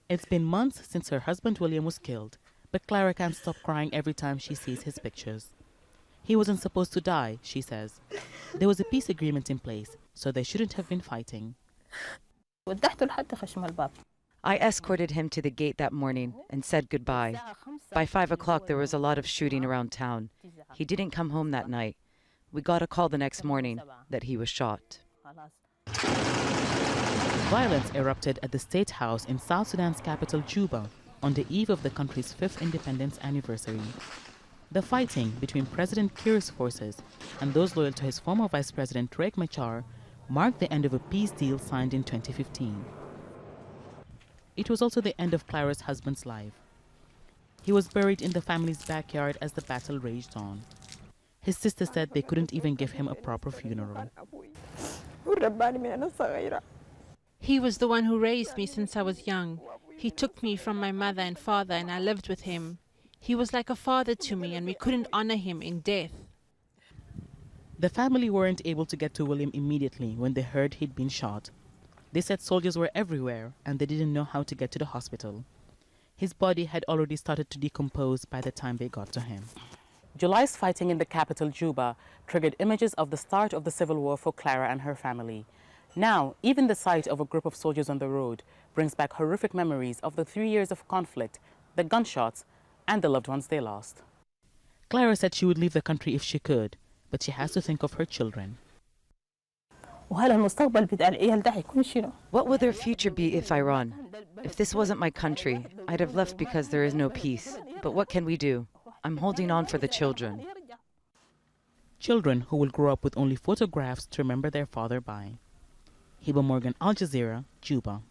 It's been months since her husband William was killed, but Clara can't stop crying every time she sees his pictures. He wasn't supposed to die, she says. There was a peace agreement in place, so they shouldn't have been fighting. I escorted him to the gate that morning and said goodbye. By 5 o'clock, there was a lot of shooting around town. He didn't come home that night. We got a call the next morning that he was shot. Violence erupted at the State House in South Sudan's capital, Juba, on the eve of the country's 5th independence anniversary. The fighting between President Kiir's forces and those loyal to his former Vice President Riek Machar marked the end of a peace deal signed in 2015. It was also the end of Clara's husband's life. He was buried in the family's backyard as the battle raged on. His sister said they couldn't even give him a proper funeral. He was the one who raised me since I was young. He took me from my mother and father and I lived with him. He was like a father to me and we couldn't honor him in death. The family weren't able to get to William immediately when they heard he'd been shot. They said soldiers were everywhere and they didn't know how to get to the hospital. His body had already started to decompose by the time they got to him. July's fighting in the capital, Juba, triggered images of the start of the civil war for Clara and her family. Now, even the sight of a group of soldiers on the road brings back horrific memories of the 3 years of conflict, the gunshots, and the loved ones they lost. Clara said she would leave the country if she could, but she has to think of her children. What would their future be if I run? If this wasn't my country, I'd have left because there is no peace. But what can we do? I'm holding on for the children. Children who will grow up with only photographs to remember their father by. Hiba, Al Jazeera, Juba.